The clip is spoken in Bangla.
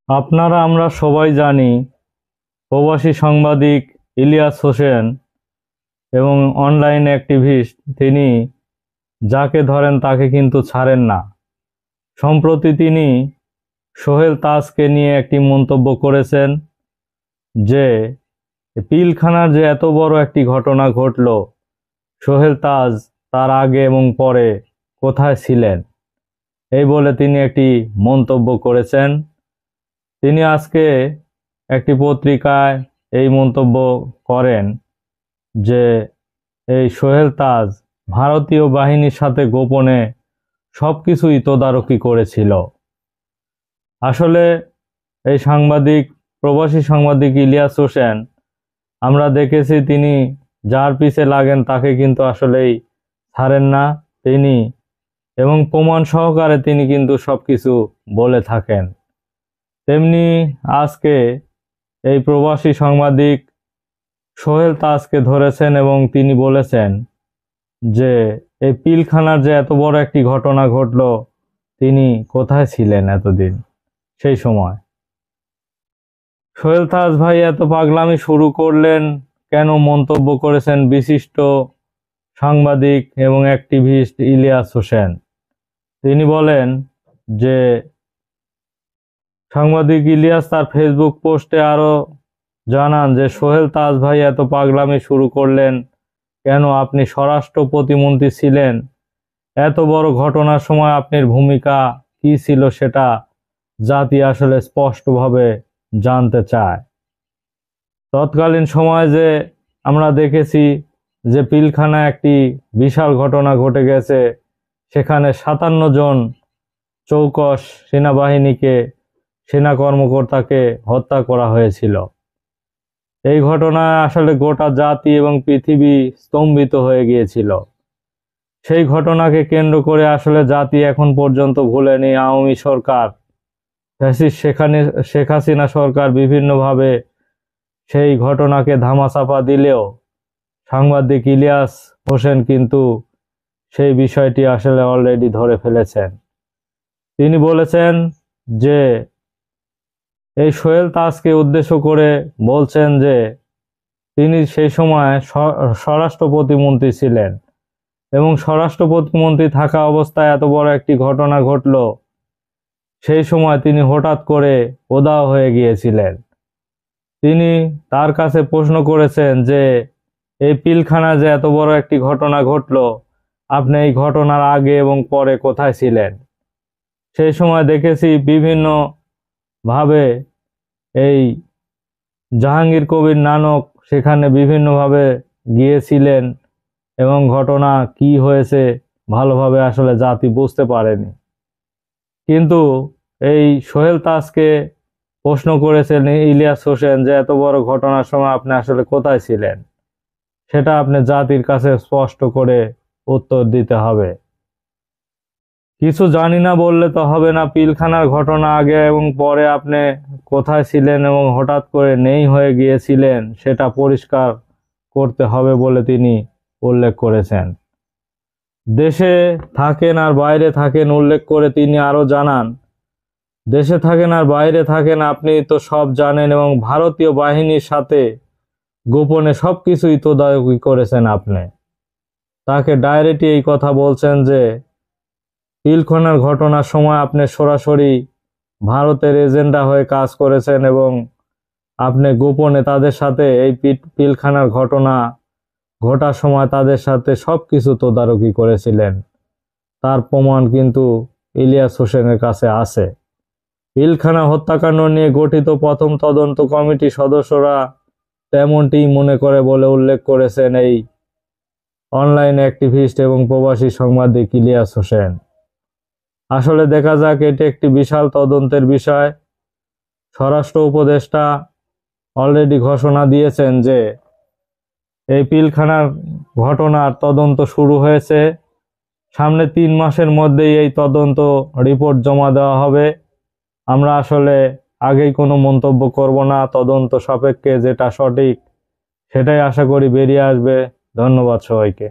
আপনারা আমরা সবাই জানি প্রবাসী সাংবাদিক ইলিয়াস হোসেন এবং অনলাইন অ্যাক্টিভিস্ট তিনি যাকে ধরেন তাকে কিন্তু ছাড়েন না। সম্প্রতি তিনি সোহেল তাজকে নিয়ে একটি মন্তব্য করেছেন যে পিলখানার যে এত বড় একটি ঘটনা ঘটল, সোহেল তাজ তার আগে এবং পরে কোথায় ছিলেন, এই বলে তিনি একটি মন্তব্য করেছেন। তিনি আজকে একটি পত্রিকায় এই মন্তব্য করেন যে এই সোহেল তাজ ভারতীয় বাহিনীর সাথে গোপনে সবকিছুই তদারকি করেছিল। আসলে এই প্রবাসী সাংবাদিক ইলিয়াস হোসেন, আমরা দেখেছি তিনি যার পিছে লাগেন তাকে কিন্তু আসলেই ছাড়েন না তিনি, এবং প্রমাণ সহকারে তিনি কিন্তু সবকিছু বলে থাকেন। তেমনি আজকে এই প্রবাসী সাংবাদিক সোহেল তাজকে ধরেছেন এবং তিনি বলেছেন যে এই পিলখানার যে এত বড় একটি ঘটনা ঘটল, তিনি কোথায় ছিলেন এতদিন সেই সময়। সোহেল তাজ ভাই এত পাগলামি শুরু করলেন কেন, মন্তব্য করেছেন বিশিষ্ট সাংবাদিক এবং অ্যাক্টিভিস্ট ইলিয়াস হোসেন। তিনি বলেন যে সাংবাদিক ইলিয়াস তার ফেসবুক পোস্টে আরো জানান যে সোহেল তাজ ভাই এত পাগলামি শুরু করলেন কেন, আপনি স্বরাষ্ট্র প্রতিমন্ত্রী ছিলেন, এত বড় ঘটনার সময় আপনার ভূমিকা কি ছিল সেটা জাতি আসলে স্পষ্টভাবে জানতে চায়। তৎকালীন সময়ে যে আমরা দেখেছি যে পিলখানায় একটি বিশাল ঘটনা ঘটে গেছে, সেখানে 57 জন চৌকস সেনা কর্মকর্তাকে হত্যা করা হয়েছিল। এই ঘটনায় আসলে গোটা জাতি এবং পৃথিবী স্তম্ভিত হয়ে গিয়েছিল। সেই ঘটনাকে কেন্দ্র করে আসলে জাতি এখন পর্যন্ত ভুলেনি আওয়ামী সরকার, শেখ হাসিনা সরকার বিভিন্নভাবে সেই ঘটনাকে ধামাচাপা দিলেও সাংবাদিক ইলিয়াস হোসেন কিন্তু সেই বিষয়টি আসলে অলরেডি ধরে ফেলেছেন। তিনি বলেছেন যে এই সোহেল তাজকে উদ্দেশ্য করে বলছেন যে তিনি সেই সময় স্বরাষ্ট্র প্রতিমন্ত্রী ছিলেন এবং স্বরাষ্ট্র প্রতিমন্ত্রী থাকা অবস্থায় এত বড় একটি ঘটনা ঘটল, সেই সময় তিনি হঠাৎ করে উধাও হয়ে গিয়েছিলেন। তিনি তার কাছে প্রশ্ন করেছেন যে এই পিলখানা যে এত বড় একটি ঘটনা ঘটল, আপনি এই ঘটনার আগে এবং পরে কোথায় ছিলেন। সেই সময় দেখেছি বিভিন্ন ভাবে এই জাহাঙ্গীর কবির নানক সেখানে বিভিন্নভাবে গিয়েছিলেন এবং ঘটনা কি হয়েছে ভালোভাবে আসলে জাতি বুঝতে পারেনি। কিন্তু এই সোহেল তাজকে প্রশ্ন করেছেন ইলিয়াস হোসেন যে এত বড় ঘটনার সময় আপনি আসলে কোথায় ছিলেন, সেটা আপনি জাতির কাছে স্পষ্ট করে উত্তর দিতে হবে। কিছু জানি না বললে তো হবে না, পিলখানার ঘটনা আগে এবং পরে আপনি কোথায় ছিলেন এবং হঠাৎ করে নেই হয়ে গিয়েছিলেন সেটা পরিষ্কার করতে হবে বলে তিনি উল্লেখ করেছেন। দেশে থাকেন আর বাইরে থাকেন উল্লেখ করে তিনি আরো জানান, দেশে থাকেন আর বাইরে থাকেন আপনি তো সব জানেন এবং ভারতীয় বাহিনীর সাথে গোপনে সবকিছুই তদারকি করেছেন আপনি। তাকে ডাইরেক্টলি এই কথা বলছেন যে পিলখানার ঘটনার সময় আপনি সরাসরি ভারতের এজেন্ডা হয়ে কাজ করেছেন এবং আপনি গোপনে তাদের সাথে এই পিলখানার ঘটনা ঘটার সময় তাদের সাথে সবকিছু তদারকি করেছিলেন। তার প্রমাণ কিন্তু ইলিয়াস হোসেনের কাছে আছে। পিলখানা হত্যাকাণ্ড নিয়ে গঠিত প্রথম তদন্ত কমিটির সদস্যরা তেমনটি মনে করে বলে উল্লেখ করেছেন এই অনলাইন অ্যাক্টিভিস্ট এবং প্রবাসী সাংবাদিক ইলিয়াস হোসেন। আসলে দেখা যাক, এটি একটি বিশাল তদন্তের বিষয়। স্বরাষ্ট্র উপদেষ্টা অলরেডি ঘোষণা দিয়েছেন যে এই পিলখানার ঘটনার তদন্ত শুরু হয়েছে, সামনে 3 মাসের মধ্যেই এই তদন্ত রিপোর্ট জমা দেওয়া হবে। আমরা আসলে আগেই কোনো মন্তব্য করব না, তদন্ত সাপেক্ষে যেটা সঠিক সেটাই আশা করি বেরিয়ে আসবে। ধন্যবাদ সবাইকে।